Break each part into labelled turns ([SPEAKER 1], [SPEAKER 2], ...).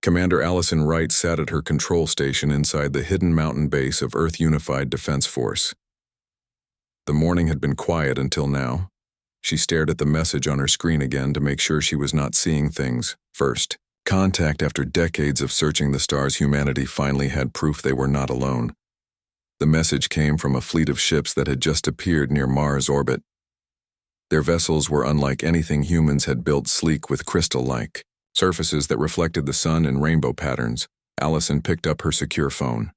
[SPEAKER 1] Commander Allison Wright sat at her control station inside the hidden mountain base of Earth Unified Defense Force. The morning had been quiet until now. She stared at the message on her screen again to make sure she was not seeing things. First, contact. After decades of searching the stars, humanity finally had proof they were not alone. The message came from a fleet of ships that had just appeared near Mars' orbit. Their vessels were unlike anything humans had built, sleek with crystal-like surfaces that reflected the sun in rainbow patterns. Allison picked up her secure phone.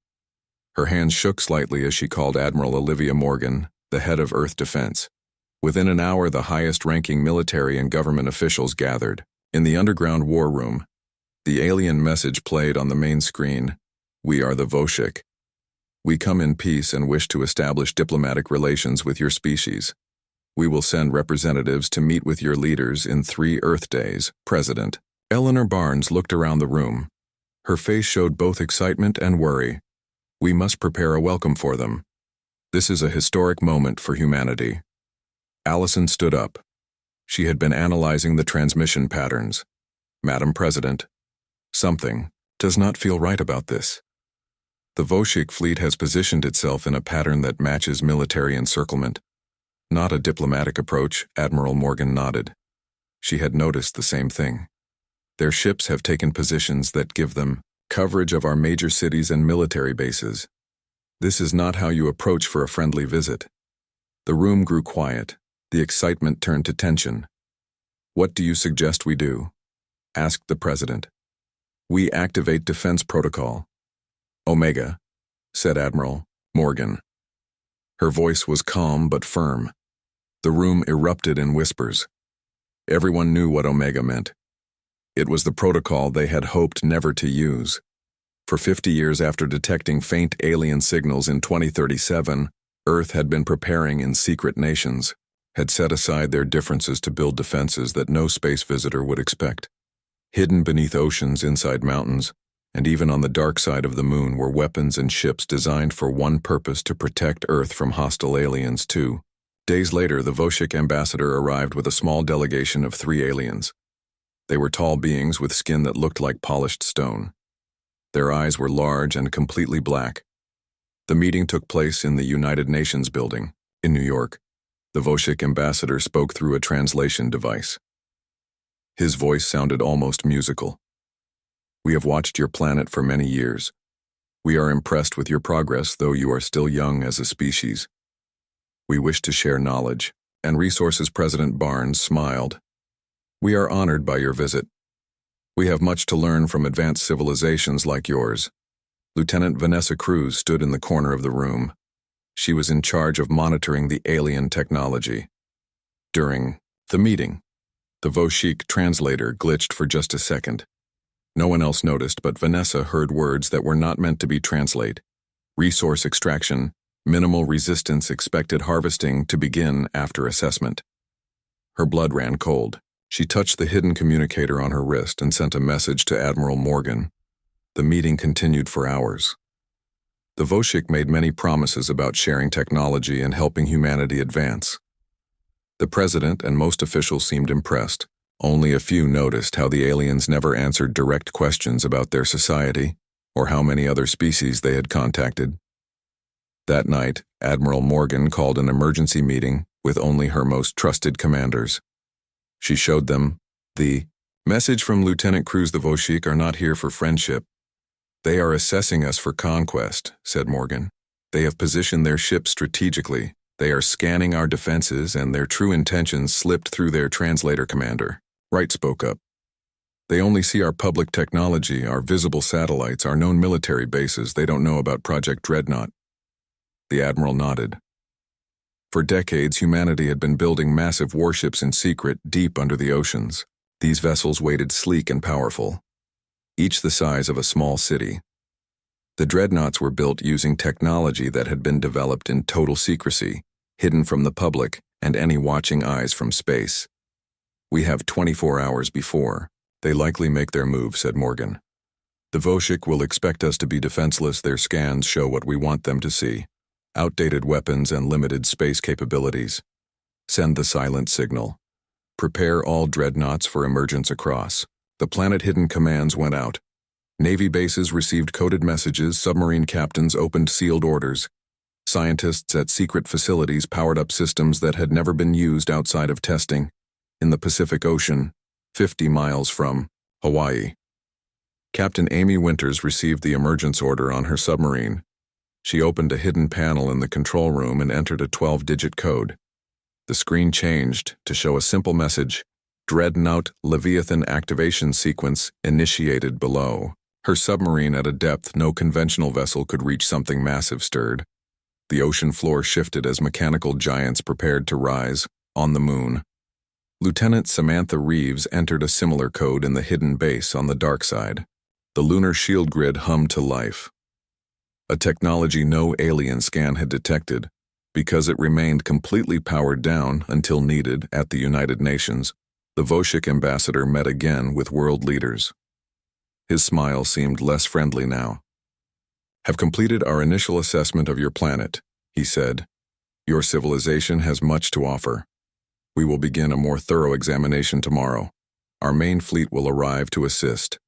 [SPEAKER 1] Her hands shook slightly as she called Admiral Olivia Morgan, the head of Earth Defense. Within an hour, the highest-ranking military and government officials gathered. In the underground war room, the alien message played on the main screen. "We are the Voshik. We come in peace and wish to establish diplomatic relations with your species. We will send representatives to meet with your leaders in 3 Earth days, President." Eleanor Barnes looked around the room. Her face showed both excitement and worry. "We must prepare a welcome for them. This is a historic moment for humanity." Allison stood up. She had been analyzing the transmission patterns. "Madam President, something does not feel right about this. The Voshik fleet has positioned itself in a pattern that matches military encirclement. Not a diplomatic approach." Admiral Morgan nodded. She had noticed the same thing. "Their ships have taken positions that give them coverage of our major cities and military bases. This is not how you approach for a friendly visit." The room grew quiet. The excitement turned to tension. "What do you suggest we do?" asked the President. "We activate defense protocol." "Omega," said Admiral Morgan. Her voice was calm but firm. The room erupted in whispers. Everyone knew what Omega meant. It was the protocol they had hoped never to use. For 50 years after detecting faint alien signals in 2037, Earth had been preparing in secret. Nations had set aside their differences to build defenses that no space visitor would expect. Hidden beneath oceans, inside mountains, and even on the dark side of the moon were weapons and ships designed for one purpose: to protect Earth from hostile aliens. 2 days later, the Voshik ambassador arrived with a small delegation of 3 aliens. They were tall beings with skin that looked like polished stone. Their eyes were large and completely black. The meeting took place in the United Nations building, in New York. The Voshik ambassador spoke through a translation device. His voice sounded almost musical. "We have watched your planet for many years. We are impressed with your progress, though you are still young as a species. We wish to share knowledge and resources." President Barnes smiled. "We are honored by your visit. We have much to learn from advanced civilizations like yours." Lieutenant Vanessa Cruz stood in the corner of the room. She was in charge of monitoring the alien technology. During the meeting, the Voshik translator glitched for just a second. No one else noticed, but Vanessa heard words that were not meant to be translated. "Resource extraction, minimal resistance, expected harvesting to begin after assessment." Her blood ran cold. She touched the hidden communicator on her wrist and sent a message to Admiral Morgan. The meeting continued for hours. The Voshik made many promises about sharing technology and helping humanity advance. The President and most officials seemed impressed. Only a few noticed how the aliens never answered direct questions about their society or how many other species they had contacted. That night, Admiral Morgan called an emergency meeting with only her most trusted commanders. She showed them the message from Lieutenant Cruz. "The Voshik are not here for friendship. They are assessing us for conquest," said Morgan. "They have positioned their ships strategically. They are scanning our defenses, and their true intentions slipped through their translator." Commander Wright spoke up. "They only see our public technology, our visible satellites, our known military bases. They don't know about Project Dreadnought." The Admiral nodded. For decades, humanity had been building massive warships in secret, deep under the oceans. These vessels waited sleek and powerful, each the size of a small city. The Dreadnoughts were built using technology that had been developed in total secrecy, hidden from the public and any watching eyes from space. "We have 24 hours before they likely make their move," said Morgan. "The Voshik will expect us to be defenseless. Their scans show what we want them to see: outdated weapons and limited space capabilities. Send the silent signal. Prepare all Dreadnoughts for emergence across." The planet-hidden commands went out. Navy bases received coded messages, submarine captains opened sealed orders. Scientists at secret facilities powered up systems that had never been used outside of testing, in the Pacific Ocean, 50 miles from Hawaii. Captain Amy Winters received the emergence order on her submarine. She opened a hidden panel in the control room and entered a 12-digit code. The screen changed to show a simple message: Dreadnought Leviathan activation sequence initiated below. Her submarine at a depth no conventional vessel could reach. Something massive stirred. The ocean floor shifted as mechanical giants prepared to rise on the moon. Lieutenant Samantha Reeves entered a similar code in the hidden base on the dark side. The lunar shield grid hummed to life. A technology no alien scan had detected, because it remained completely powered down until needed at the United Nations. The Voshik ambassador met again with world leaders. His smile seemed less friendly now. "Have completed our initial assessment of your planet," he said. "Your civilization has much to offer. We will begin a more thorough examination tomorrow. Our main fleet will arrive to assist."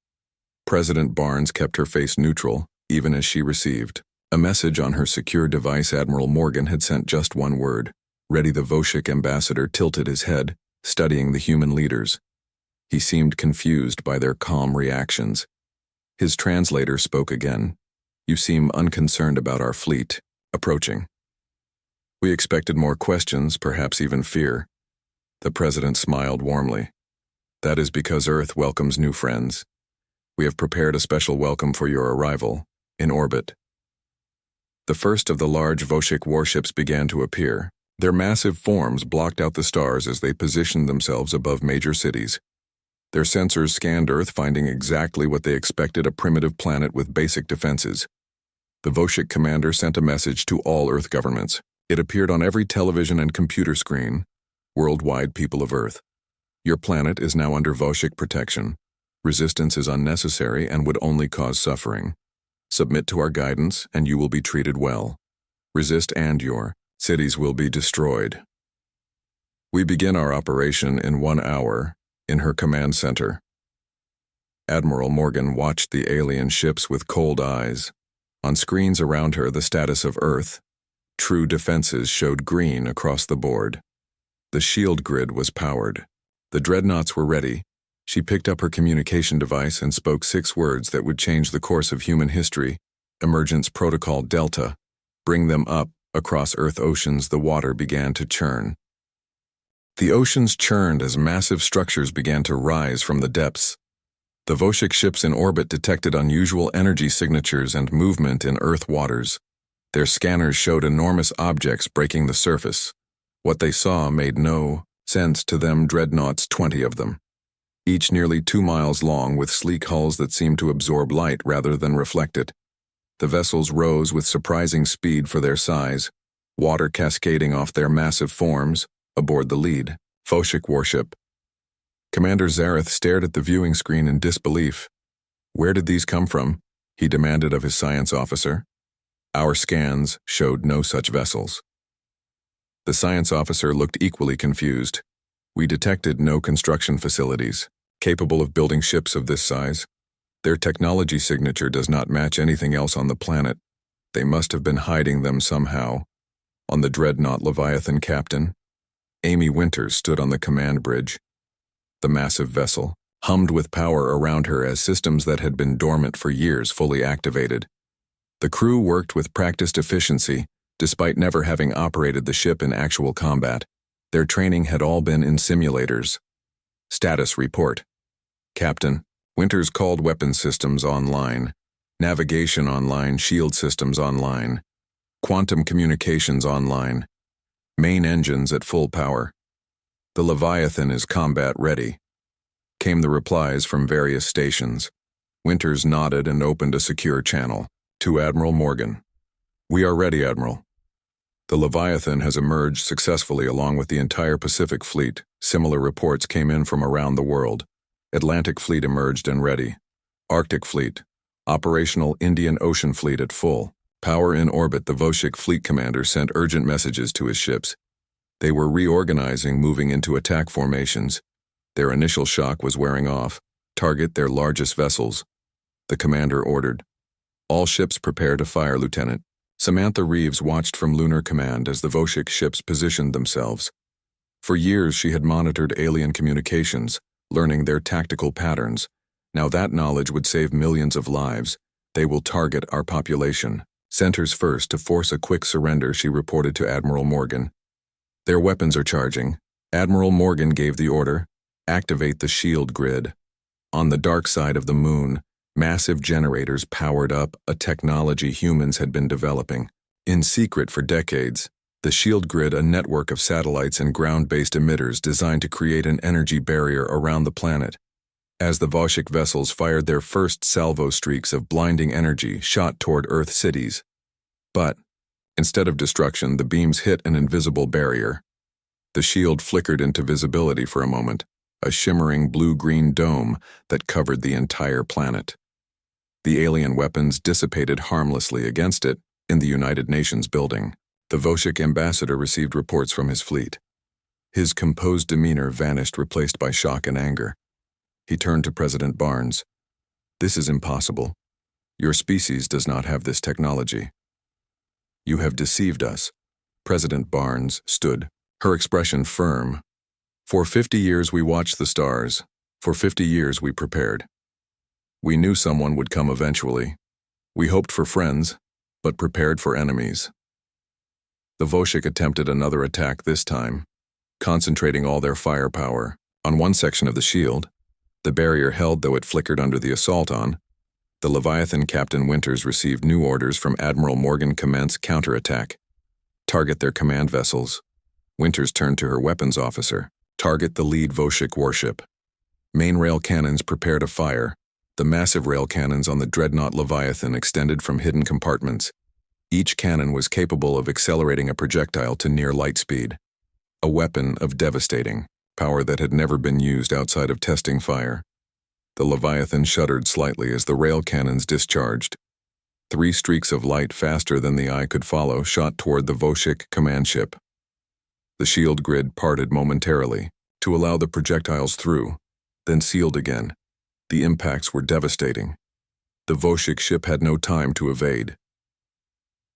[SPEAKER 1] President Barnes kept her face neutral, even as she received a message on her secure device. Admiral Morgan had sent just one word: "Ready." The Voshik ambassador tilted his head, studying the human leaders. He seemed confused by their calm reactions. His translator spoke again. "You seem unconcerned about our fleet approaching." "We expected more questions, perhaps even fear." The president smiled warmly. "That is because Earth welcomes new friends. We have prepared a special welcome for your arrival, in orbit." The first of the large Voshik warships began to appear. Their massive forms blocked out the stars as they positioned themselves above major cities. Their sensors scanned Earth, finding exactly what they expected: a primitive planet with basic defenses. The Voshik commander sent a message to all Earth governments. It appeared on every television and computer screen. "Worldwide people of Earth, your planet is now under Voshik protection. Resistance is unnecessary and would only cause suffering. Submit to our guidance and you will be treated well. Resist and your cities will be destroyed." "We begin our operation in 1 hour, in her command center." Admiral Morgan watched the alien ships with cold eyes. On screens around her, the status of Earth, true defenses, showed green across the board. The shield grid was powered. The dreadnoughts were ready. She picked up her communication device and spoke 6 words that would change the course of human history. "Emergence Protocol Delta. Bring them up." Across Earth oceans, the water began to churn. The oceans churned as massive structures began to rise from the depths. The Voshik ships in orbit detected unusual energy signatures and movement in Earth waters. Their scanners showed enormous objects breaking the surface. What they saw made no sense to them. Dreadnoughts, 20 of them, each nearly 2 miles long, with sleek hulls that seemed to absorb light rather than reflect it. The vessels rose with surprising speed for their size, water cascading off their massive forms. Aboard the lead Voshik warship, Commander Zareth stared at the viewing screen in disbelief. "Where did these come from?" he demanded of his science officer. "Our scans showed no such vessels." The science officer looked equally confused. "We detected no construction facilities capable of building ships of this size. Their technology signature does not match anything else on the planet. They must have been hiding them somehow." On the Dreadnought Leviathan, Captain Amy Winters stood on the command bridge. The massive vessel hummed with power around her as systems that had been dormant for years fully activated. The crew worked with practiced efficiency, despite never having operated the ship in actual combat. Their training had all been in simulators. Status report. "Captain, Winters called weapon systems online, navigation online, shield systems online, quantum communications online, main engines at full power. The Leviathan is combat ready," came the replies from various stations. Winters nodded and opened a secure channel. To Admiral Morgan. "We are ready, Admiral. The Leviathan has emerged successfully along with the entire Pacific Fleet." Similar reports came in from around the world. Atlantic Fleet emerged and ready. Arctic Fleet. Operational. Indian Ocean Fleet at full power in orbit. The Voshik fleet commander sent urgent messages to his ships. They were reorganizing, moving into attack formations. Their initial shock was wearing off. Target their largest vessels. The commander ordered. All ships prepare to fire, Lieutenant. Samantha Reeves watched from Lunar Command as the Voshik ships positioned themselves. For years she had monitored alien communications, learning their tactical patterns. Now that knowledge would save millions of lives. They will target our population. Centers first to force a quick surrender, she reported to Admiral Morgan. Their weapons are charging. Admiral Morgan gave the order. Activate the shield grid. On the dark side of the moon, massive generators powered up a technology humans had been developing. In secret for decades, the shield grid, a network of satellites and ground-based emitters designed to create an energy barrier around the planet. As the Voshik vessels fired their first salvo streaks of blinding energy shot toward Earth cities. But, instead of destruction, the beams hit an invisible barrier. The shield flickered into visibility for a moment, a shimmering blue-green dome that covered the entire planet. The alien weapons dissipated harmlessly against it in the United Nations building. The Voshik ambassador received reports from his fleet. His composed demeanor vanished, replaced by shock and anger. He turned to President Barnes. This is impossible. Your species does not have this technology. You have deceived us. President Barnes stood, her expression firm. For 50 years we watched the stars. For 50 years we prepared. We knew someone would come eventually. We hoped for friends, but prepared for enemies. The Voshik attempted another attack this time, concentrating all their firepower on one section of the shield. The barrier held, though it flickered under the assault on. The Leviathan Captain Winters received new orders from Admiral Morgan. Commence counterattack. Target their command vessels. Winters turned to her weapons officer. Target the lead Voshik warship. Main rail cannons prepare to fire. The massive rail cannons on the Dreadnought Leviathan extended from hidden compartments. Each cannon was capable of accelerating a projectile to near light speed. A weapon of devastating power that had never been used outside of testing fire. The Leviathan shuddered slightly as the rail cannons discharged. 3 streaks of light, faster than the eye could follow, shot toward the Voshik command ship. The shield grid parted momentarily to allow the projectiles through, then sealed again. The impacts were devastating. The Voshik ship had no time to evade.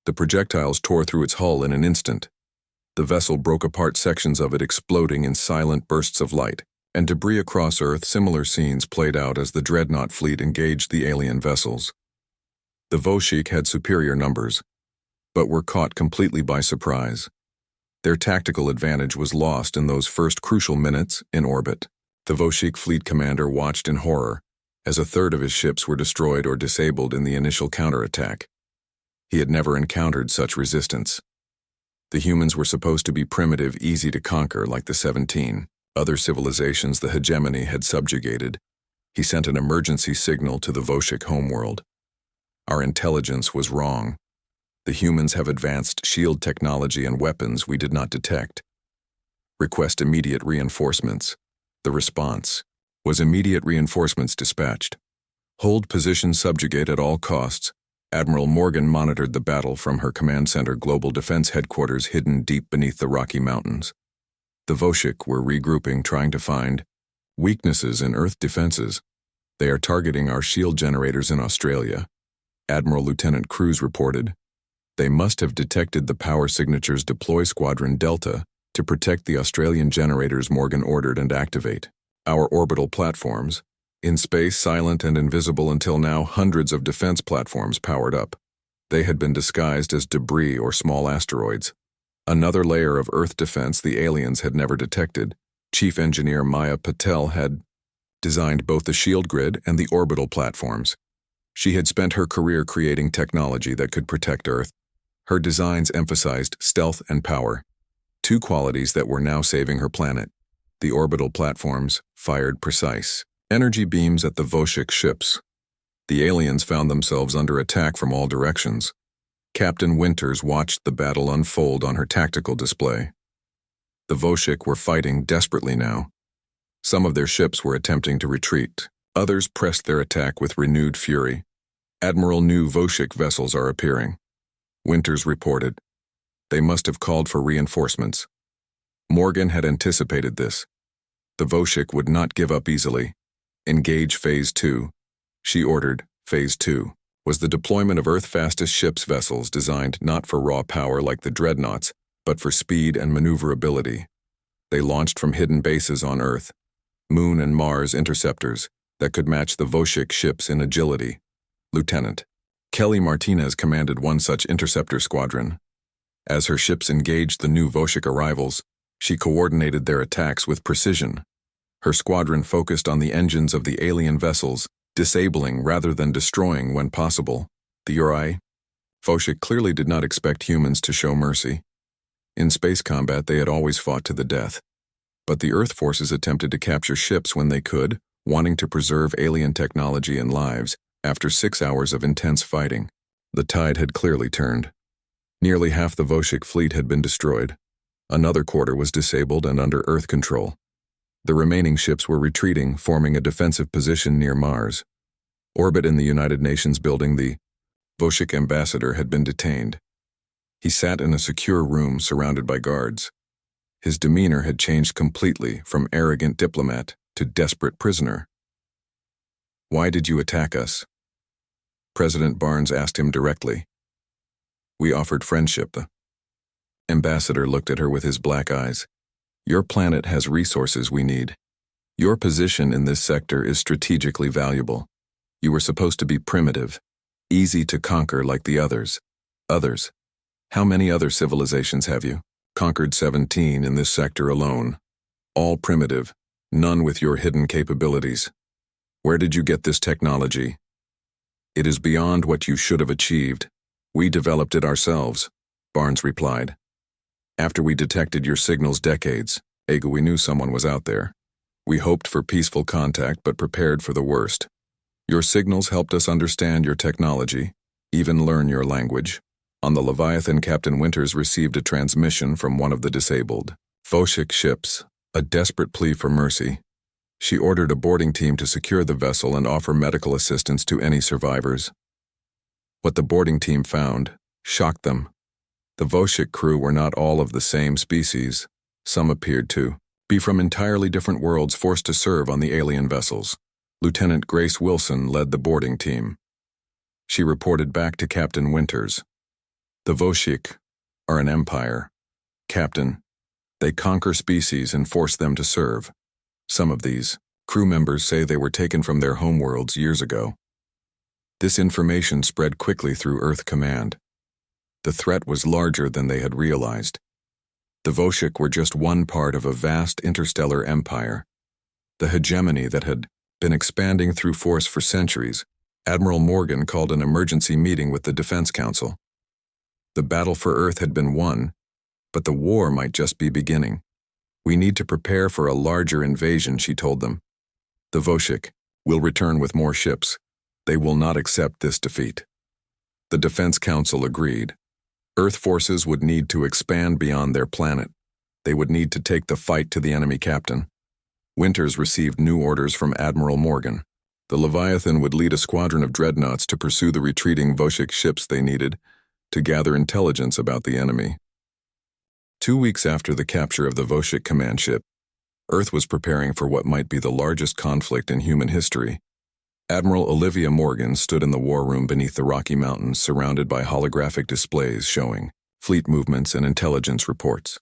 [SPEAKER 1] The projectiles tore through its hull in an instant. The vessel broke apart, sections of it exploding in silent bursts of light, and debris across Earth. Similar scenes played out as the Dreadnought fleet engaged the alien vessels. The Voshik had superior numbers, but were caught completely by surprise. Their tactical advantage was lost in those first crucial minutes in orbit. The Voshik fleet commander watched in horror as a third of his ships were destroyed or disabled in the initial counterattack. He had never encountered such resistance. The humans were supposed to be primitive, easy to conquer, like the 17 other civilizations the hegemony had subjugated. He sent an emergency signal to the Voshik homeworld. Our intelligence was wrong. The humans have advanced shield technology and weapons we did not detect. Request immediate reinforcements. The response was immediate reinforcements dispatched. Hold position, subjugate at all costs. Admiral Morgan monitored the battle from her command center, Global Defense Headquarters, hidden deep beneath the Rocky Mountains. The Voshik were regrouping, trying to find weaknesses in Earth defenses. They are targeting our shield generators in Australia. Admiral Lieutenant Cruz reported. They must have detected the power signatures. Deploy Squadron Delta to protect the Australian generators, Morgan ordered, and activate our orbital platforms. In space, silent and invisible until now, hundreds of defense platforms powered up. They had been disguised as debris or small asteroids. Another layer of Earth defense the aliens had never detected. Chief Engineer Maya Patel had designed both the shield grid and the orbital platforms. She had spent her career creating technology that could protect Earth. Her designs emphasized stealth and power, 2 qualities that were now saving her planet. The orbital platforms fired precise energy beams at the Voshik ships. The aliens found themselves under attack from all directions. Captain Winters watched the battle unfold on her tactical display. The Voshik were fighting desperately now. Some of their ships were attempting to retreat. Others pressed their attack with renewed fury. Admiral, new Voshik vessels are appearing. Winters reported. They must have called for reinforcements. Morgan had anticipated this. The Voshik would not give up easily. Engage Phase 2. She ordered. Phase 2, was the deployment of Earth-fastest ships vessels designed not for raw power like the Dreadnoughts, but for speed and maneuverability. They launched from hidden bases on Earth, Moon and Mars interceptors that could match the Voshik ships in agility. Lieutenant Kelly Martinez commanded one such interceptor squadron. As her ships engaged the new Voshik arrivals, she coordinated their attacks with precision. Her squadron focused on the engines of the alien vessels, disabling rather than destroying when possible. The Uri Voshik clearly did not expect humans to show mercy. In space combat, they had always fought to the death. But the Earth forces attempted to capture ships when they could, wanting to preserve alien technology and lives. After 6 hours of intense fighting, the tide had clearly turned. Nearly half the Voshik fleet had been destroyed. Another quarter was disabled and under Earth control. The remaining ships were retreating, forming a defensive position near Mars. Orbit in the United Nations building, the Voshik ambassador had been detained. He sat in a secure room surrounded by guards. His demeanor had changed completely from arrogant diplomat to desperate prisoner. "Why did you attack us?" President Barnes asked him directly. "We offered friendship." The ambassador looked at her with his black eyes. "Your planet has resources we need. Your position in this sector is strategically valuable. You were supposed to be primitive, easy to conquer like the others. Others? How many other civilizations have you? Conquered 17 in this sector alone. All primitive, none with your hidden capabilities. Where did you get this technology? It is beyond what you should have achieved. We developed it ourselves," Barnes replied. "After we detected your signals decades ago, we knew someone was out there. We hoped for peaceful contact but prepared for the worst. Your signals helped us understand your technology, even learn your language. On the Leviathan, Captain Winters received a transmission from one of the disabled Voshik ships, a desperate plea for mercy. She ordered a boarding team to secure the vessel and offer medical assistance to any survivors. What the boarding team found shocked them. The Voshik crew were not all of the same species. Some appeared to be from entirely different worlds forced to serve on the alien vessels. Lieutenant Grace Wilson led the boarding team. She reported back to Captain Winters. "The Voshik are an empire. Captain, they conquer species and force them to serve. Some of these crew members say they were taken from their homeworlds years ago." This information spread quickly through Earth Command. The threat was larger than they had realized. The Voshik were just one part of a vast interstellar empire. The hegemony that had been expanding through force for centuries. Admiral Morgan called an emergency meeting with the Defense Council. The battle for Earth had been won, but the war might just be beginning. "We need to prepare for a larger invasion," she told them. "The Voshik will return with more ships. They will not accept this defeat." The Defense Council agreed. Earth forces would need to expand beyond their planet. They would need to take the fight to the enemy captain. Winters received new orders from Admiral Morgan. The Leviathan would lead a squadron of Dreadnoughts to pursue the retreating Voshik ships they needed to gather intelligence about the enemy. 2 weeks after the capture of the Voshik command ship, Earth was preparing for what might be the largest conflict in human history. Admiral Olivia Morgan stood in the war room beneath the Rocky Mountains, surrounded by holographic displays showing fleet movements and intelligence reports.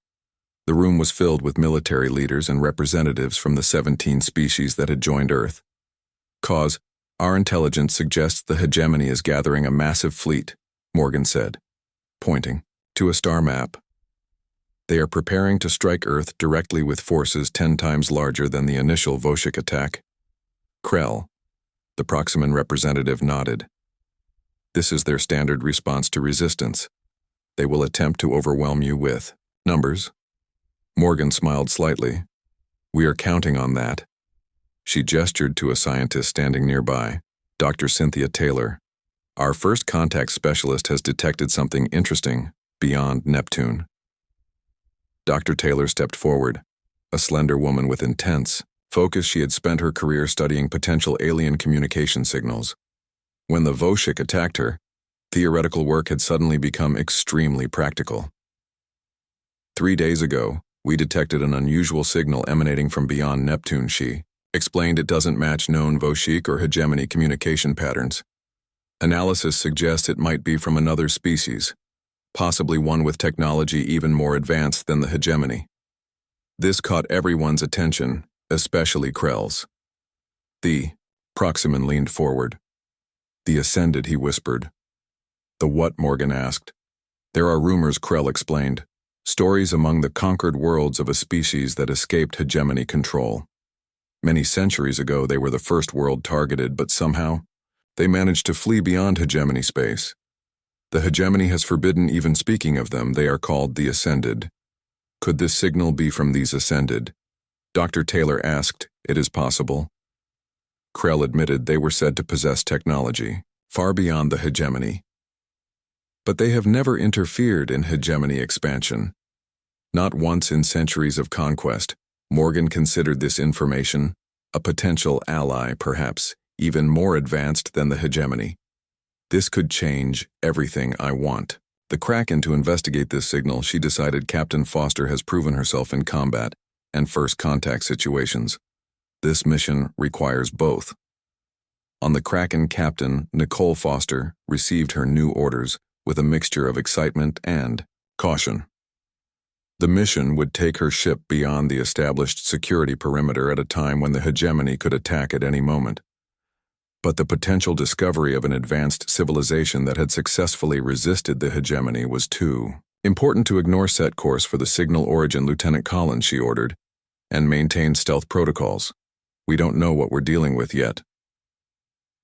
[SPEAKER 1] The room was filled with military leaders and representatives from the 17 species that had joined Earth. "Cause, our intelligence suggests the hegemony is gathering a massive fleet," Morgan said, pointing to a star map. "They are preparing to strike Earth directly with forces 10 times larger than the initial Voshik attack." Krell, the Proximan representative, nodded. "This is their standard response to resistance. They will attempt to overwhelm you with numbers." Morgan smiled slightly. "We are counting on that." She gestured to a scientist standing nearby, Dr. Cynthia Taylor. "Our first contact specialist has detected something interesting beyond Neptune." Dr. Taylor stepped forward, a slender woman with intense focus. She had spent her career studying potential alien communication signals. When the Voshik attacked her, theoretical work had suddenly become extremely practical. 3 days ago, we detected an unusual signal emanating from beyond Neptune, she explained. It doesn't match known Voshik or hegemony communication patterns. Analysis suggests it might be from another species, possibly one with technology even more advanced than the hegemony. This caught everyone's attention, especially Krell's. Proximon leaned forward. The Ascended, he whispered. The what? Morgan asked. There are rumors, Krell explained. Stories among the conquered worlds of a species that escaped hegemony control. Many centuries ago they were the first world targeted, but somehow, they managed to flee beyond hegemony space. The hegemony has forbidden even speaking of them. They are called the Ascended. Could this signal be from these Ascended? Dr. Taylor asked. It is possible. Krell admitted they were said to possess technology, far beyond the hegemony. But they have never interfered in hegemony expansion. Not once in centuries of conquest. Morgan considered this information a potential ally, perhaps even more advanced than the hegemony. This could change everything I want. The Kraken, to investigate this signal, she decided Captain Foster has proven herself in combat and first contact situations. This mission requires both. On the Kraken, Captain Nicole Foster received her new orders with a mixture of excitement and caution. The mission would take her ship beyond the established security perimeter at a time when the hegemony could attack at any moment. But the potential discovery of an advanced civilization that had successfully resisted the hegemony was too important to ignore. Set course for the signal origin, Lieutenant Collins, she ordered, and maintain stealth protocols. We don't know what we're dealing with yet.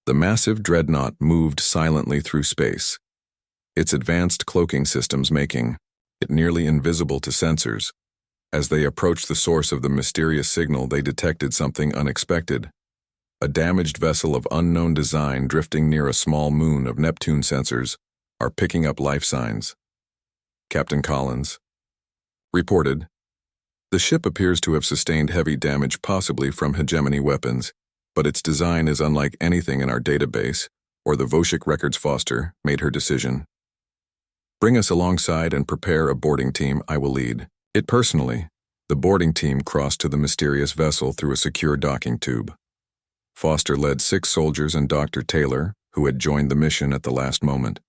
[SPEAKER 1] The massive Dreadnought moved silently through space, its advanced cloaking systems making it nearly invisible to sensors. As they approached the source of the mysterious signal, they detected something unexpected. A damaged vessel of unknown design drifting near a small moon of Neptune. Sensors are picking up life signs. Captain Collins reported. The ship appears to have sustained heavy damage, possibly from hegemony weapons, but its design is unlike anything in our database or the Voshik records. Foster made her decision. Bring us alongside and prepare a boarding team. I will lead it personally. The boarding team crossed to the mysterious vessel through a secure docking tube. Foster led 6 soldiers and Dr. Taylor, who had joined the mission at the last moment.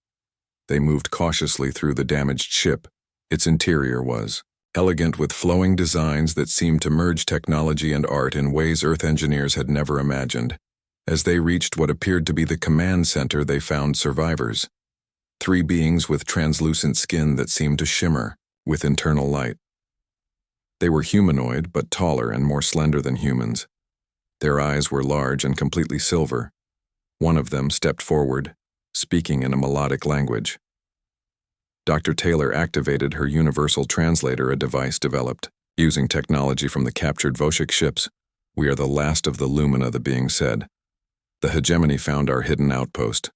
[SPEAKER 1] They moved cautiously through the damaged ship. Its interior was elegant, with flowing designs that seemed to merge technology and art in ways Earth engineers had never imagined. As they reached what appeared to be the command center, they found survivors. 3 beings with translucent skin that seemed to shimmer with internal light. They were humanoid, but taller and more slender than humans. Their eyes were large and completely silver. One of them stepped forward, speaking in a melodic language. Dr. Taylor activated her universal translator, a device developed using technology from the captured Voshik ships. We are the last of the Lumina, the being said. The hegemony found our hidden outpost.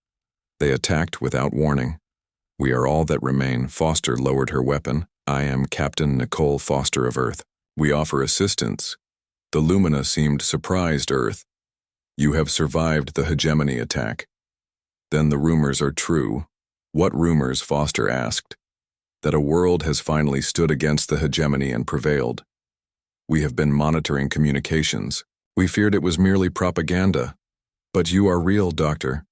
[SPEAKER 1] They attacked without warning. We are all that remain. Foster lowered her weapon. I am Captain Nicole Foster of Earth. We offer assistance. The Lumina seemed surprised. Earth, you have survived the hegemony attack. Then the rumors are true. What rumors? Foster asked. That a world has finally stood against the hegemony and prevailed. We have been monitoring communications. We feared it was merely propaganda. But you are real, Doctor.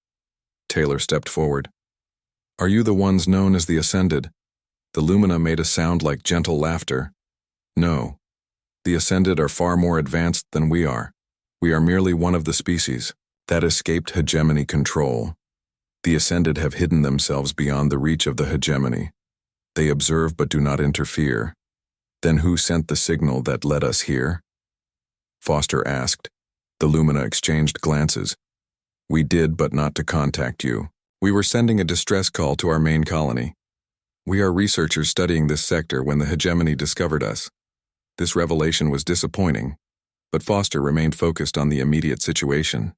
[SPEAKER 1] Taylor stepped forward. Are you the ones known as the Ascended? The Lumina made a sound like gentle laughter. No. The Ascended are far more advanced than we are. We are merely one of the species that escaped hegemony control. The Ascended have hidden themselves beyond the reach of the hegemony. They observe but do not interfere. Then who sent the signal that led us here? Foster asked. The Lumina exchanged glances. We did, but not to contact you. We were sending a distress call to our main colony. We are researchers studying this sector when the hegemony discovered us. This revelation was disappointing, but Foster remained focused on the immediate situation.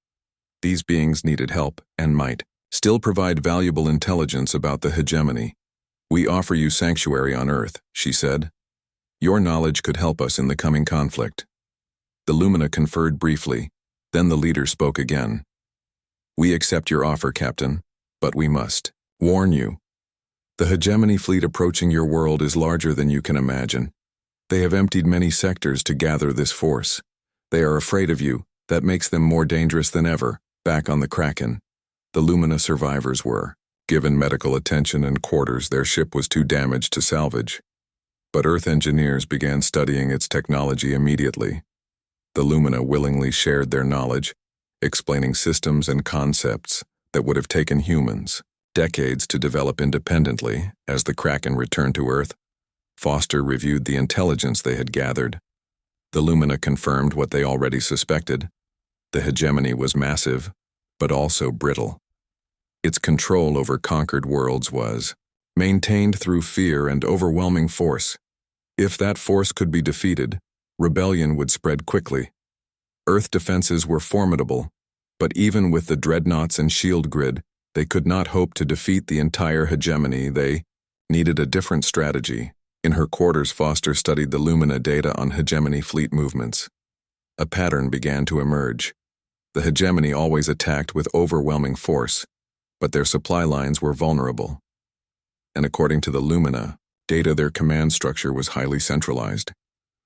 [SPEAKER 1] These beings needed help and might still provide valuable intelligence about the hegemony. We offer you sanctuary on Earth, she said. Your knowledge could help us in the coming conflict. The Lumina conferred briefly, then the leader spoke again. We accept your offer, Captain, but we must warn you. The hegemony fleet approaching your world is larger than you can imagine. They have emptied many sectors to gather this force. They are afraid of you. That makes them more dangerous than ever. Back on the Kraken. The Lumina survivors were given medical attention and quarters. Their ship was too damaged to salvage. But Earth engineers began studying its technology immediately. The Lumina willingly shared their knowledge, explaining systems and concepts that would have taken humans decades to develop independently. As the Kraken returned to Earth, Foster reviewed the intelligence they had gathered. The Lumina confirmed what they already suspected. The hegemony was massive, but also brittle. Its control over conquered worlds was maintained through fear and overwhelming force. If that force could be defeated, rebellion would spread quickly. Earth defenses were formidable, but even with the Dreadnoughts and shield grid, they could not hope to defeat the entire hegemony. They needed a different strategy. In her quarters, Foster studied the Lumina data on hegemony fleet movements. A pattern began to emerge. The hegemony always attacked with overwhelming force, but their supply lines were vulnerable. And according to the Lumina data, their command structure was highly centralized.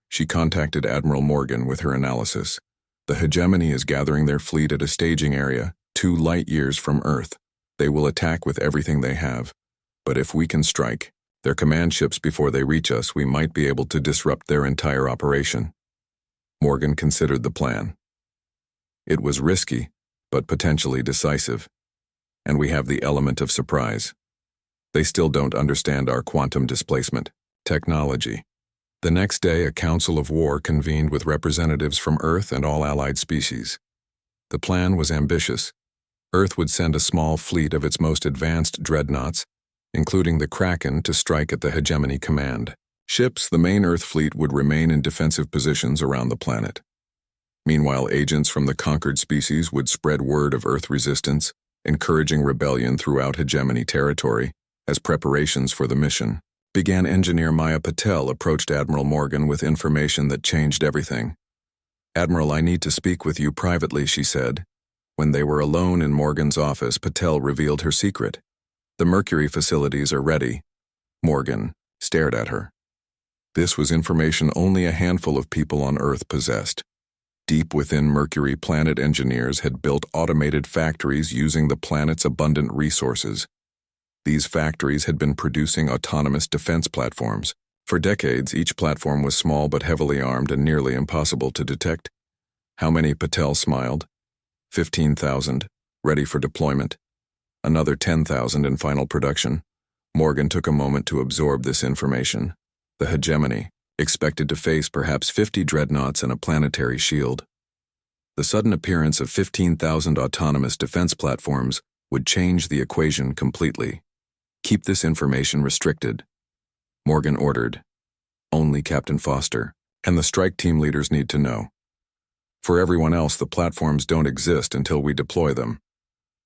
[SPEAKER 1] She contacted Admiral Morgan with her analysis. The hegemony is gathering their fleet at a staging area 2 light years from Earth. They will attack with everything they have. But if we can strike their command ships before they reach us, we might be able to disrupt their entire operation. Morgan considered the plan. It was risky, but potentially decisive. And we have the element of surprise. They still don't understand our quantum displacement technology. The next day, a council of war convened with representatives from Earth and all allied species. The plan was ambitious. Earth would send a small fleet of its most advanced dreadnoughts, including the Kraken, to strike at the hegemony command. Ships, the main Earth fleet, would remain in defensive positions around the planet. Meanwhile, agents from the conquered species would spread word of Earth resistance, encouraging rebellion throughout hegemony territory. As preparations for the mission began, engineer Maya Patel approached Admiral Morgan with information that changed everything. "Admiral, I need to speak with you privately," she said. When they were alone in Morgan's office, Patel revealed her secret. "The Mercury facilities are ready." Morgan stared at her. This was information only a handful of people on Earth possessed. Deep within Mercury, planet engineers had built automated factories using the planet's abundant resources. These factories had been producing autonomous defense platforms. For decades, each platform was small but heavily armed and nearly impossible to detect. How many? Patel smiled. 15,000, ready for deployment. Another 10,000 in final production. Morgan took a moment to absorb this information. The hegemony expected to face perhaps 50 dreadnoughts and a planetary shield. The sudden appearance of 15,000 autonomous defense platforms would change the equation completely. "Keep this information restricted," Morgan ordered. "Only Captain Foster and the strike team leaders need to know. For everyone else, the platforms don't exist until we deploy them."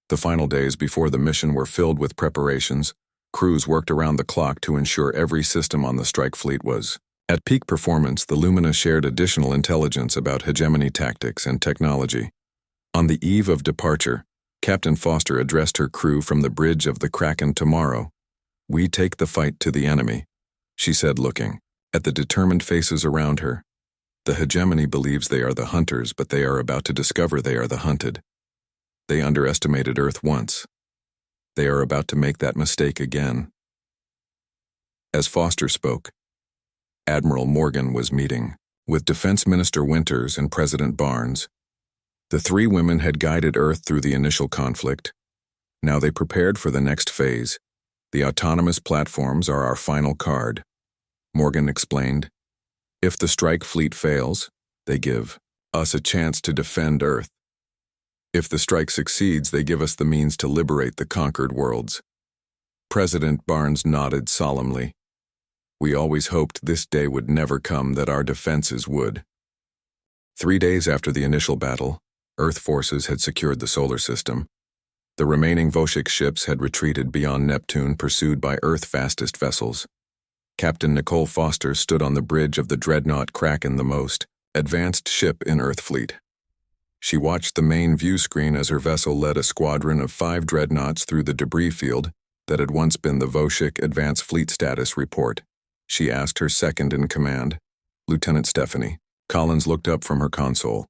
[SPEAKER 1] The final days before the mission were filled with preparations. Crews worked around the clock to ensure every system on the strike fleet was at peak performance. The Lumina shared additional intelligence about hegemony tactics and technology. On the eve of departure, Captain Foster addressed her crew from the bridge of the Kraken. "Tomorrow, we take the fight to the enemy," she said, looking at the determined faces around her. "The hegemony believes they are the hunters, but they are about to discover they are the hunted. They underestimated Earth once. They are about to make that mistake again." As Foster spoke, Admiral Morgan was meeting with Defense Minister Winters and President Barnes. The 3 women had guided Earth through the initial conflict. Now they prepared for the next phase. "The autonomous platforms are our final card," Morgan explained. "If the strike fleet fails, they give us a chance to defend Earth. If the strike succeeds, they give us the means to liberate the conquered worlds." President Barnes nodded solemnly. "We always hoped this day would never come, that our defenses would." 3 days after the initial battle, Earth forces had secured the solar system. The remaining Voshik ships had retreated beyond Neptune, pursued by Earth-fastest vessels. Captain Nicole Foster stood on the bridge of the dreadnought Kraken, the most advanced ship in Earth fleet. She watched the main view screen as her vessel led a squadron of 5 dreadnoughts through the debris field that had once been the Voshik Advanced Fleet Status Report. She asked her second-in-command, Lieutenant Stephanie. Collins looked up from her console.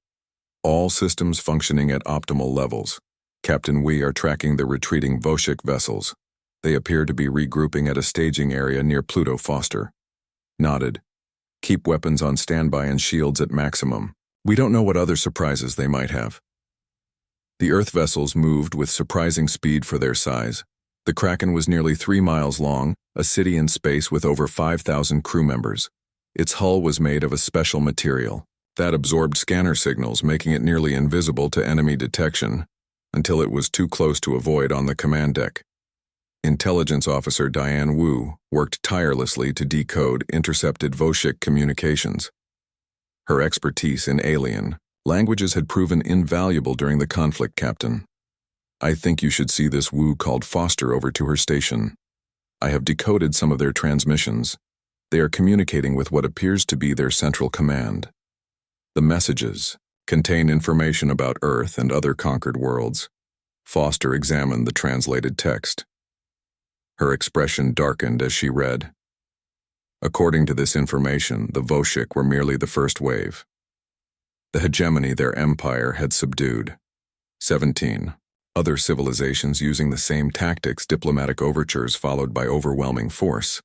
[SPEAKER 1] "All systems functioning at optimal levels." Captain, we are tracking the retreating Voshik vessels. They appear to be regrouping at a staging area near Pluto. Foster nodded. Keep weapons on standby and shields at maximum. We don't know what other surprises they might have. The Earth vessels moved with surprising speed for their size. The Kraken was nearly 3 miles long, a city in space with over 5,000 crew members. Its hull was made of a special material that absorbed scanner signals, making it nearly invisible to enemy detection until it was too close to avoid on the command deck. Intelligence Officer Diane Wu worked tirelessly to decode intercepted Voshik communications. Her expertise in alien languages had proven invaluable during the conflict, Captain. I think you should see this Wu called Foster over to her station. I have decoded some of their transmissions. They are communicating with what appears to be their central command. The messages contain information about Earth and other conquered worlds. Foster examined the translated text. Her expression darkened as she read. According to this information, the Voshik were merely the first wave. The hegemony their empire had subdued. 17. Other civilizations using the same tactics, diplomatic overtures followed by overwhelming force.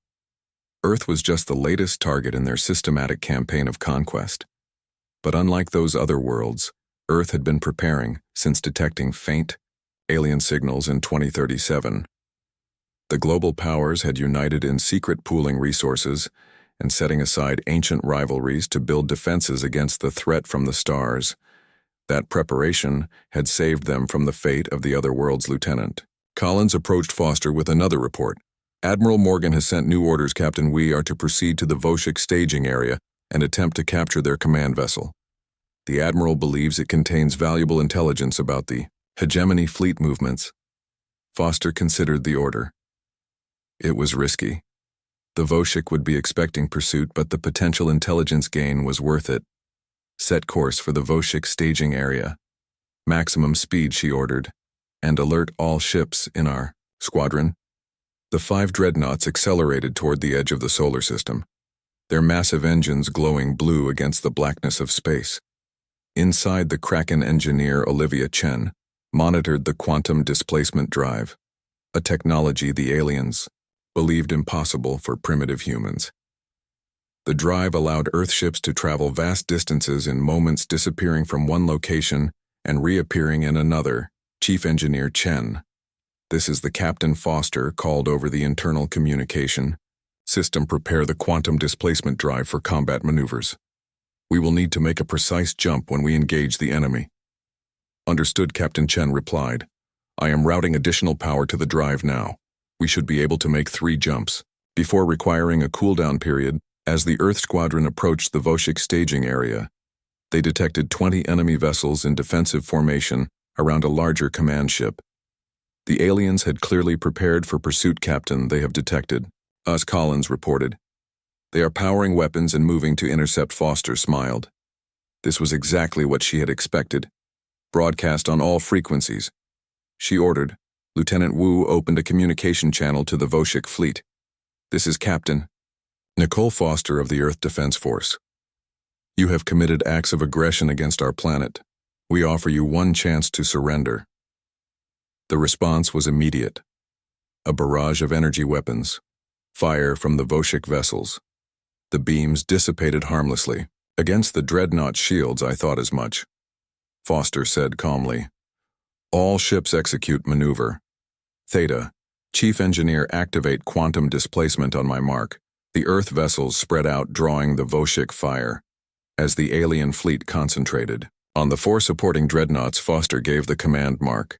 [SPEAKER 1] Earth was just the latest target in their systematic campaign of conquest. But unlike those other worlds, Earth had been preparing since detecting faint alien signals in 2037. The global powers had united in secret pooling resources and setting aside ancient rivalries to build defenses against the threat from the stars. That preparation had saved them from the fate of the other world's lieutenant. Collins approached Foster with another report. Admiral Morgan has sent new orders, Captain. We are to proceed to the Voshik staging area and attempt to capture their command vessel. The Admiral believes it contains valuable intelligence about the hegemony fleet movements. Foster considered the order. It was risky. The Voshik would be expecting pursuit, but the potential intelligence gain was worth it. Set course for the Voshik staging area. Maximum speed, she ordered, and alert all ships in our squadron. The 5 Dreadnoughts accelerated toward the edge of the solar system, their massive engines glowing blue against the blackness of space. Inside, the Kraken engineer Olivia Chen monitored the quantum displacement drive, a technology the aliens believed impossible for primitive humans. The drive allowed Earth ships to travel vast distances in moments, disappearing from one location and reappearing in another. Chief Engineer Chen. This is the Captain. Foster called over the internal communication system. Prepare the quantum displacement drive for combat maneuvers. We will need to make a precise jump when we engage the enemy. Understood, Captain Chen replied. I am routing additional power to the drive now. We should be able to make 3 jumps before requiring a cooldown period. As the Earth squadron approached the Voshik staging area, they detected 20 enemy vessels in defensive formation around a larger command ship. The aliens had clearly prepared for pursuit, Captain. They have detected us, Collins reported. They are powering weapons and moving to intercept. Foster smiled. This was exactly what she had expected. Broadcast on all frequencies. She ordered. Lieutenant Wu opened a communication channel to the Voshik fleet. This is Captain Nicole Foster of the Earth Defense Force. You have committed acts of aggression against our planet. We offer you one chance to surrender. The response was immediate. A barrage of energy weapons. Fire from the Voshik vessels. The beams dissipated harmlessly. Against the Dreadnought shields, I thought as much. Foster said calmly. All ships execute maneuver. Theta, Chief Engineer, activate quantum displacement on my mark. The Earth vessels spread out, drawing the Voshik fire. As the alien fleet concentrated on the 4 supporting Dreadnoughts, Foster gave the command mark.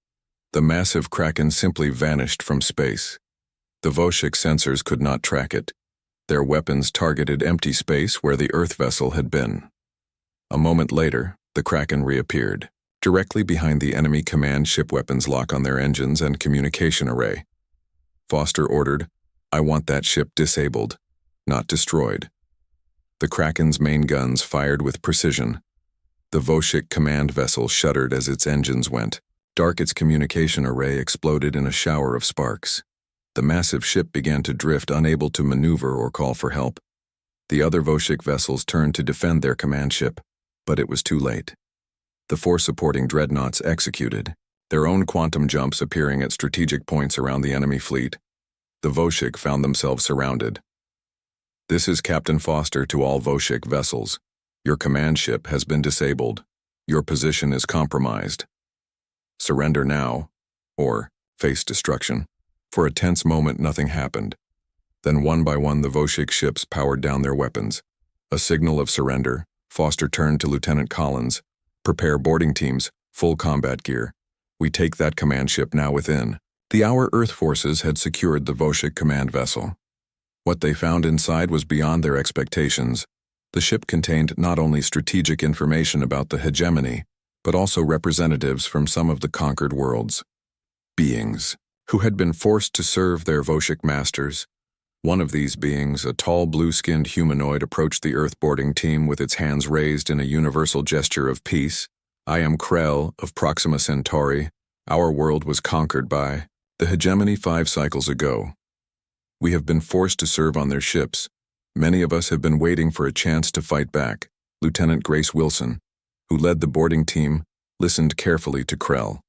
[SPEAKER 1] The massive Kraken simply vanished from space. The Voshik sensors could not track it. Their weapons targeted empty space where the Earth vessel had been. A moment later, the Kraken reappeared, directly behind the enemy command ship. Weapons lock on their engines and communication array. Foster ordered, I want that ship disabled, not destroyed. The Kraken's main guns fired with precision. The Voshik command vessel shuddered as its engines went dark. Its communication array exploded in a shower of sparks. The massive ship began to drift, unable to maneuver or call for help. The other Voshik vessels turned to defend their command ship, but it was too late. The 4 supporting Dreadnoughts executed their own quantum jumps appearing at strategic points around the enemy fleet. The Voshik found themselves surrounded. "This is Captain Foster to all Voshik vessels. Your command ship has been disabled. Your position is compromised. Surrender now, or face destruction." For a tense moment, nothing happened. Then one by one, the Voshik ships powered down their weapons. A signal of surrender, Foster turned to Lieutenant Collins. "Prepare boarding teams, full combat gear. We take that command ship now within." Our Earth forces had secured the Voshik command vessel. What they found inside was beyond their expectations. The ship contained not only strategic information about the hegemony, but also representatives from some of the conquered worlds. Beings who had been forced to serve their Voshik masters. One of these beings, a tall blue-skinned humanoid, approached the Earth boarding team with its hands raised in a universal gesture of peace. "I am Krell of Proxima Centauri. Our world was conquered by the hegemony 5 cycles ago. We have been forced to serve on their ships. Many of us have been waiting for a chance to fight back." Lieutenant Grace Wilson, who led the boarding team, listened carefully to Krell.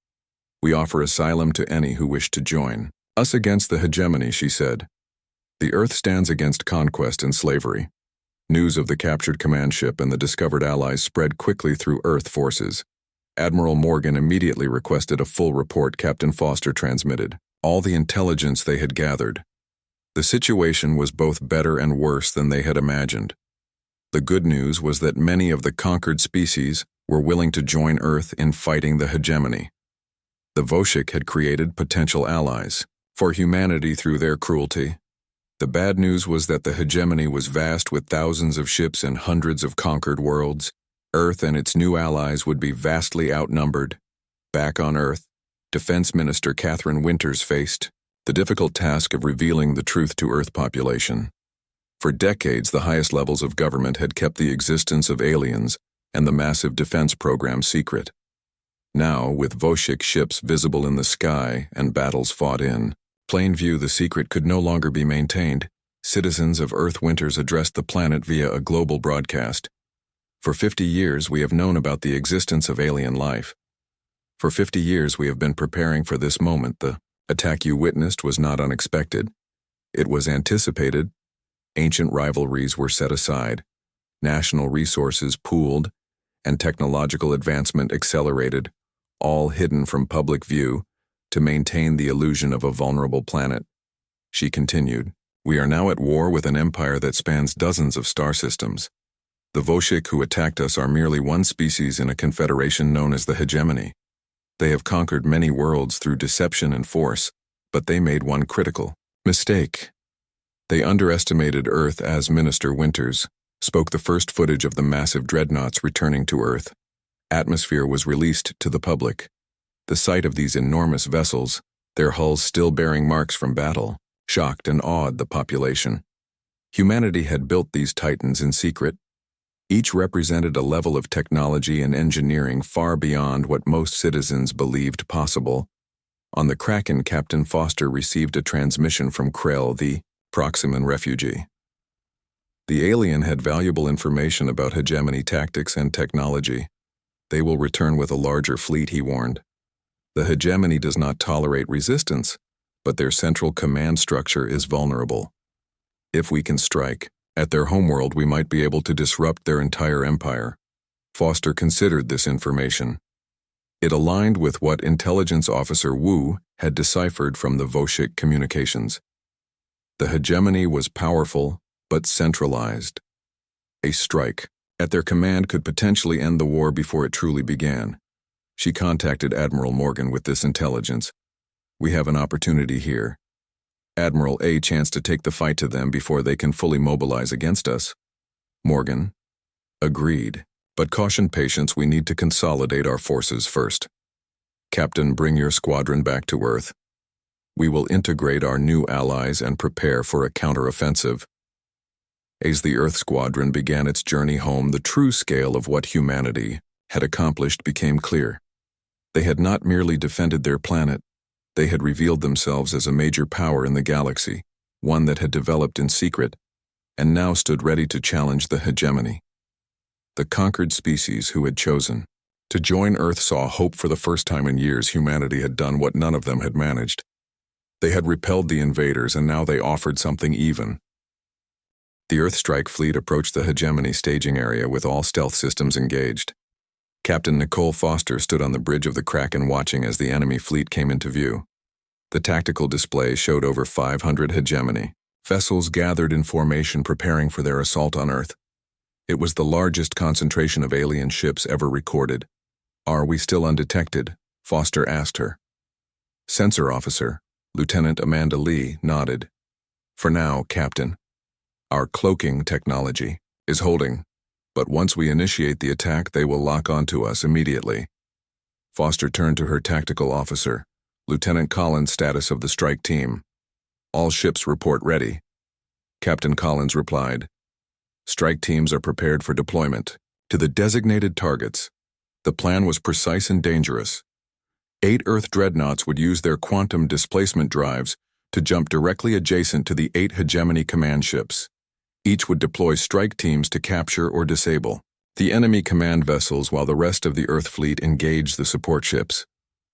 [SPEAKER 1] "We offer asylum to any who wish to join us against the hegemony," she said. "The Earth stands against conquest and slavery." News of the captured command ship and the discovered allies spread quickly through Earth forces. Admiral Morgan immediately requested a full report. Captain Foster transmitted all the intelligence they had gathered. The situation was both better and worse than they had imagined. The good news was that many of the conquered species were willing to join Earth in fighting the hegemony. The Voshik had created potential allies for humanity through their cruelty. The bad news was that the hegemony was vast, with thousands of ships and hundreds of conquered worlds. Earth and its new allies would be vastly outnumbered. Back on Earth, Defense Minister Catherine Winters faced the difficult task of revealing the truth to Earth population. For decades, the highest levels of government had kept the existence of aliens and the massive defense program secret. Now, with Voshik ships visible in the sky and battles fought in plain view, the secret could no longer be maintained. Citizens of Earth Winters addressed the planet via a global broadcast. "For 50 years, we have known about the existence of alien life. For 50 years, we have been preparing for this moment. The attack you witnessed was not unexpected. It was anticipated. Ancient rivalries were set aside, national resources pooled, and technological advancement accelerated, all hidden from public view to maintain the illusion of a vulnerable planet." She continued, "We are now at war with an empire that spans dozens of star systems. The Voshik who attacked us are merely one species in a confederation known as the hegemony. They have conquered many worlds through deception and force, but they made one critical mistake. They underestimated Earth." As Minister Winters spoke, the first footage of the massive dreadnoughts returning to Earth atmosphere was released to the public. The sight of these enormous vessels, their hulls still bearing marks from battle, shocked and awed the population. Humanity had built these titans in secret. Each represented a level of technology and engineering far beyond what most citizens believed possible. On the Kraken, Captain Foster received a transmission from Krell, the Proximan refugee. The alien had valuable information about hegemony tactics and technology. "They will return with a larger fleet," he warned. "The hegemony does not tolerate resistance, but their central command structure is vulnerable. If we can strike at their homeworld, we might be able to disrupt their entire empire." Foster considered this information. It aligned with what Intelligence Officer Wu had deciphered from the Voshik communications. The hegemony was powerful, but centralized. A strike at their command could potentially end the war before it truly began. She contacted Admiral Morgan with this intelligence. "We have an opportunity here. Admiral, a chance to take the fight to them before they can fully mobilize against us." Morgan agreed, but cautioned patience. "We need to consolidate our forces first. Captain, bring your squadron back to Earth. We will integrate our new allies and prepare for a counteroffensive." As the Earth squadron began its journey home, the true scale of what humanity had accomplished became clear. They had not merely defended their planet, they had revealed themselves as a major power in the galaxy, one that had developed in secret, and now stood ready to challenge the hegemony. The conquered species who had chosen To join Earth saw hope. For the first time in years, humanity had done what none of them had managed. They had repelled the invaders, and now they offered something even. The Earth strike fleet approached the hegemony staging area with all stealth systems engaged. Captain Nicole Foster stood on the bridge of the Kraken watching as the enemy fleet came into view. The tactical display showed over 500 hegemony vessels gathered in formation preparing for their assault on Earth. It was the largest concentration of alien ships ever recorded. "Are we still undetected?" Foster asked her. Sensor Officer, Lieutenant Amanda Lee, nodded. "For now, Captain. Our cloaking technology is holding, but once we initiate the attack, they will lock onto us immediately." Foster turned to her tactical officer, Lieutenant Collins. "Status of the strike team." "All ships report ready." Captain Collins replied. "Strike teams are prepared for deployment to the designated targets." The plan was precise and dangerous. 8 Earth Dreadnoughts would use their quantum displacement drives to jump directly adjacent to the 8 hegemony command ships. Each would deploy strike teams to capture or disable the enemy command vessels while the rest of the Earth fleet engaged the support ships.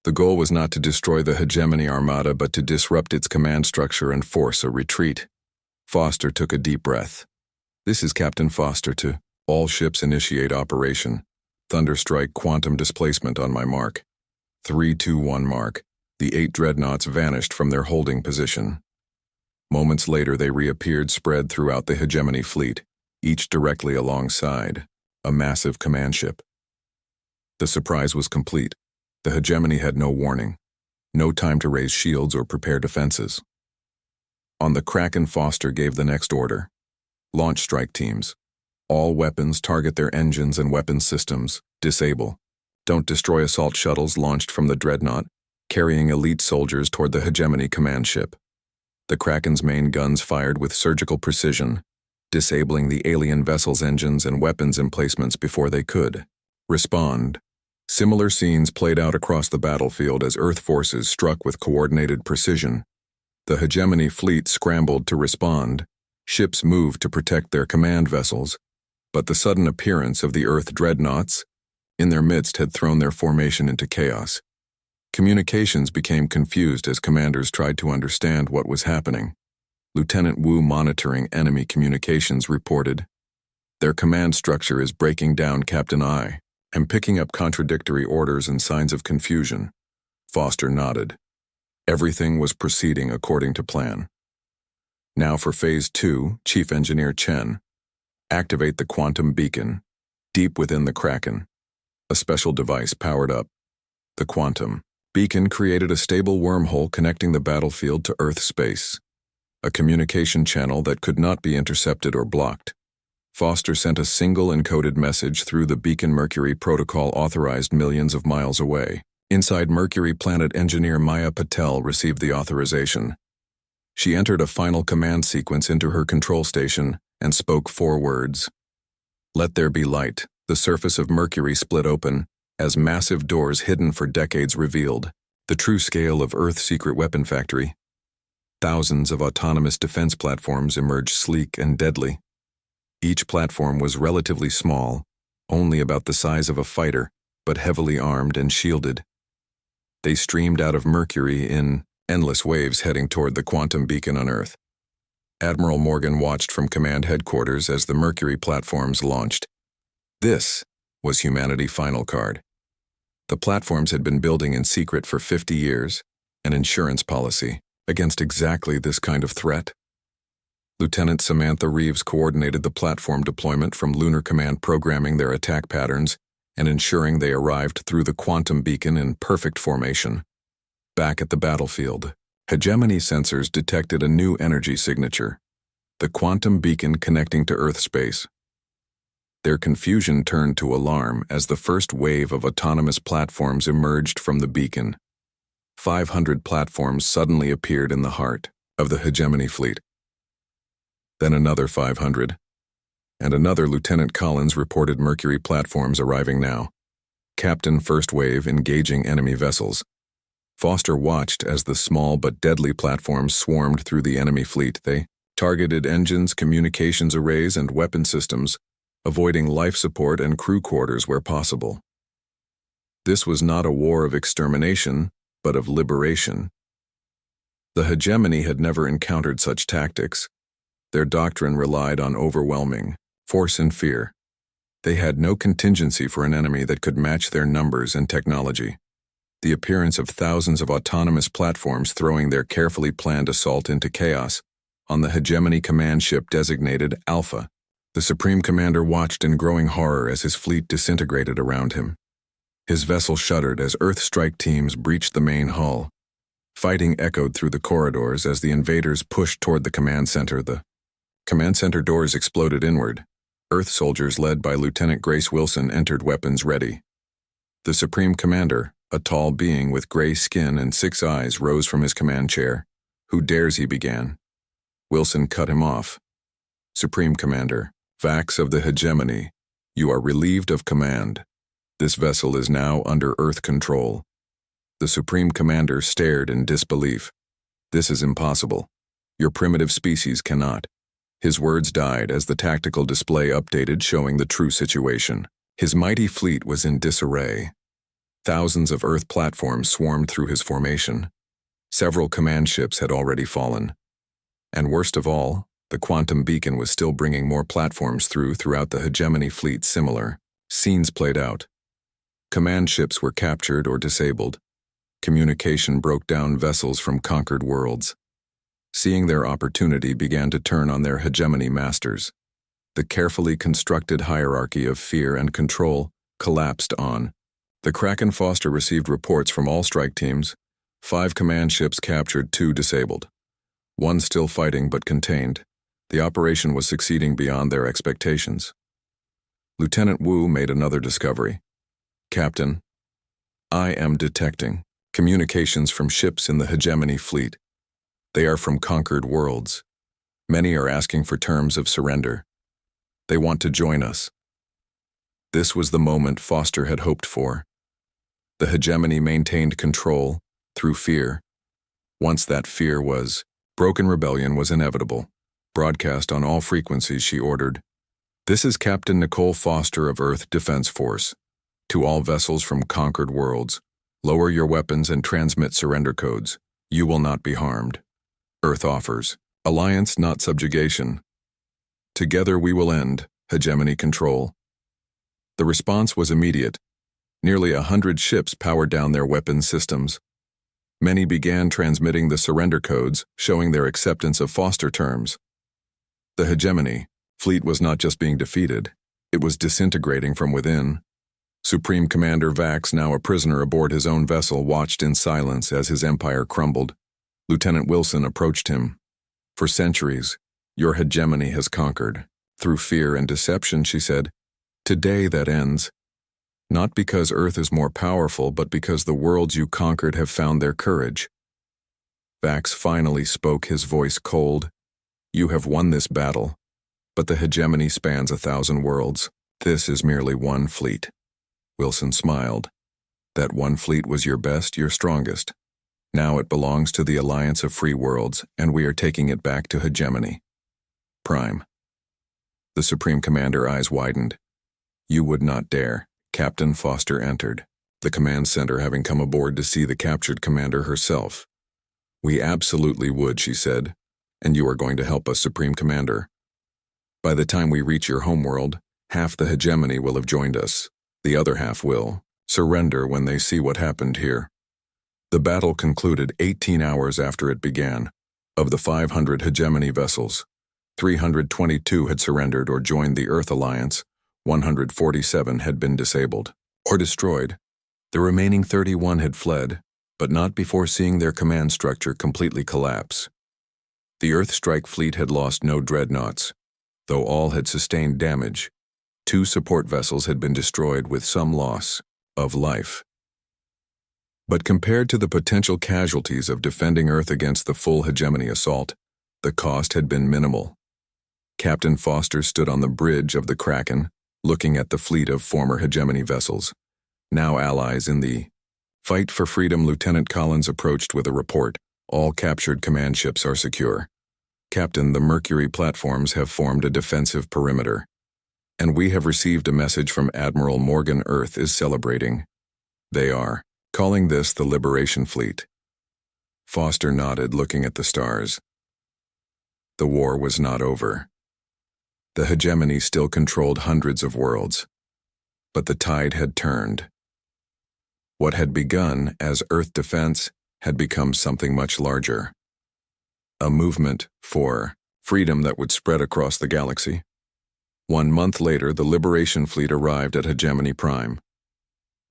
[SPEAKER 1] The goal was not to destroy the hegemony armada but to disrupt its command structure and force a retreat. Foster took a deep breath. "This is Captain Foster to all ships initiate operation. Thunderstrike quantum displacement on my mark." 3, 2, 1 mark. The 8 dreadnoughts vanished from their holding position. Moments later they reappeared spread throughout the hegemony fleet, each directly alongside a massive command ship. The surprise was complete. The hegemony had no warning, no time to raise shields or prepare defenses. On the Kraken, Foster gave the next order. "Launch strike teams. All weapons target their engines and weapons systems. Disable. Don't destroy assault shuttles launched from the Dreadnought, carrying elite soldiers toward the hegemony command ship." The Kraken's main guns fired with surgical precision, disabling the alien vessel's engines and weapons emplacements before they could respond. Similar scenes played out across the battlefield as Earth forces struck with coordinated precision. The hegemony fleet scrambled to respond. Ships moved to protect their command vessels, but the sudden appearance of the Earth dreadnoughts in their midst had thrown their formation into chaos. Communications became confused as commanders tried to understand what was happening. Lieutenant Wu, monitoring enemy communications, reported, "Their command structure is breaking down, Captain. I am picking up contradictory orders and signs of confusion." Foster nodded. Everything was proceeding according to plan. "Now for Phase 2, Chief Engineer Chen. Activate the quantum beacon, deep within the Kraken." A special device powered up. The quantum beacon created a stable wormhole connecting the battlefield to Earth space, a communication channel that could not be intercepted or blocked. Foster sent a single encoded message through the beacon. Mercury protocol authorized millions of miles away. Inside Mercury, planet engineer Maya Patel received the authorization. She entered a final command sequence into her control station and spoke 4 words. "Let there be light." The surface of Mercury split open as massive doors hidden for decades revealed the true scale of Earth's secret weapon factory. Thousands of autonomous defense platforms emerged, sleek and deadly. Each platform was relatively small, only about the size of a fighter, but heavily armed and shielded. They streamed out of Mercury in endless waves heading toward the quantum beacon on Earth. Admiral Morgan watched from command headquarters as the Mercury platforms launched. This was humanity final card. The platforms had been building in secret for 50 years, an insurance policy against exactly this kind of threat. Lieutenant Samantha Reeves coordinated the platform deployment from Lunar Command, programming their attack patterns and ensuring they arrived through the quantum beacon in perfect formation. Back at the battlefield, hegemony sensors detected a new energy signature, the quantum beacon connecting to Earth space. Their confusion turned to alarm as the first wave of autonomous platforms emerged from the beacon. 500 platforms suddenly appeared in the heart of the hegemony fleet. Then another 500. And another. Lieutenant Collins reported Mercury platforms arriving now. Captain, first wave engaging enemy vessels. Foster watched as the small but deadly platforms swarmed through the enemy fleet. They targeted engines, communications arrays, and weapon systems, avoiding life support and crew quarters where possible. This was not a war of extermination, but of liberation. The hegemony had never encountered such tactics. Their doctrine relied on overwhelming force and fear. They had no contingency for an enemy that could match their numbers and technology. The appearance of thousands of autonomous platforms throwing their carefully planned assault into chaos on the hegemony command ship designated Alpha. The Supreme Commander watched in growing horror as his fleet disintegrated around him. His vessel shuddered as Earth strike teams breached the main hull. Fighting echoed through the corridors as the invaders pushed toward the command center. The command center doors exploded inward. Earth soldiers led by Lieutenant Grace Wilson entered weapons ready. The Supreme Commander, a tall being with gray skin and 6 eyes, rose from his command chair. "Who dares?" he began. Wilson cut him off. "Supreme Commander, Vax of the hegemony, you are relieved of command. This vessel is now under Earth control." The Supreme Commander stared in disbelief. "This is impossible. Your primitive species cannot." His words died as the tactical display updated, showing the true situation. His mighty fleet was in disarray. Thousands of Earth platforms swarmed through his formation. Several command ships had already fallen. And worst of all, the quantum beacon was still bringing more platforms throughout the hegemony fleet. Similar scenes played out. Command ships were captured or disabled. Communication broke down vessels from conquered worlds. Seeing their opportunity began to turn on their hegemony masters. The carefully constructed hierarchy of fear and control collapsed on. The Kraken Foster received reports from all strike teams. 5 command ships captured, 2 disabled. 1 still fighting but contained. The operation was succeeding beyond their expectations. Lieutenant Wu made another discovery. "Captain, I am detecting communications from ships in the hegemony fleet. They are from conquered worlds. Many are asking for terms of surrender. They want to join us." This was the moment Foster had hoped for. The hegemony maintained control through fear. Once that fear was broken, rebellion was inevitable. Broadcast on all frequencies, she ordered. "This is Captain Nicole Foster of Earth Defense Force. To all vessels from conquered worlds, lower your weapons and transmit surrender codes. You will not be harmed. Earth offers alliance, not subjugation. Together we will end hegemony control." The response was immediate. Nearly 100 ships powered down their weapons systems. Many began transmitting the surrender codes, showing their acceptance of Foster terms. The hegemony fleet was not just being defeated, it was disintegrating from within. Supreme Commander Vax, now a prisoner aboard his own vessel, watched in silence as his empire crumbled. Lieutenant Wilson approached him. "For centuries, your hegemony has conquered. Through fear and deception," she said. "Today that ends. Not because Earth is more powerful, but because the worlds you conquered have found their courage." Vax finally spoke, his voice cold. "You have won this battle, but the hegemony spans 1,000 worlds. This is merely one fleet." Wilson smiled. "That one fleet was your best, your strongest. Now it belongs to the Alliance of Free Worlds, and we are taking it back to hegemony. Prime." The Supreme Commander eyes widened. "You would not dare." Captain Foster entered, the command center having come aboard to see the captured commander herself. "We absolutely would," she said, "and you are going to help us, Supreme Commander. By the time we reach your homeworld, half the hegemony will have joined us. The other half will surrender when they see what happened here." The battle concluded 18 hours after it began. Of the 500 hegemony vessels, 322 had surrendered or joined the Earth Alliance, 147 had been disabled or destroyed. The remaining 31 had fled, but not before seeing their command structure completely collapse. The Earth Strike fleet had lost no dreadnoughts, though all had sustained damage. 2 support vessels had been destroyed with some loss of life. But compared to the potential casualties of defending Earth against the full hegemony assault, the cost had been minimal. Captain Foster stood on the bridge of the Kraken, looking at the fleet of former hegemony vessels, now allies in the fight for freedom. Lieutenant Collins approached with a report. "All captured command ships are secure. Captain, the Mercury platforms have formed a defensive perimeter, and we have received a message from Admiral Morgan. Earth is celebrating. They are calling this the Liberation Fleet. Foster nodded, looking at the stars. The war was not over. The hegemony still controlled hundreds of worlds. But the tide had turned. What had begun as Earth defense had become something much larger. A movement for freedom that would spread across the galaxy. 1 month later, the Liberation Fleet arrived at Hegemony Prime.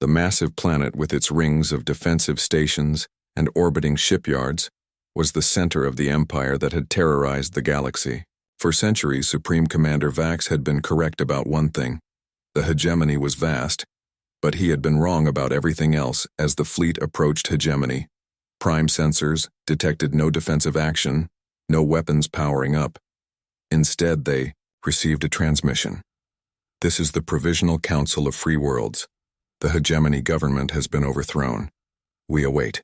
[SPEAKER 1] The massive planet with its rings of defensive stations and orbiting shipyards was the center of the empire that had terrorized the galaxy. For centuries, Supreme Commander Vax had been correct about one thing. The hegemony was vast, but he had been wrong about everything else as the fleet approached hegemony. Prime sensors detected no defensive action, no weapons powering up. Instead, they received a transmission. This is the Provisional Council of Free Worlds. The hegemony government has been overthrown. We await.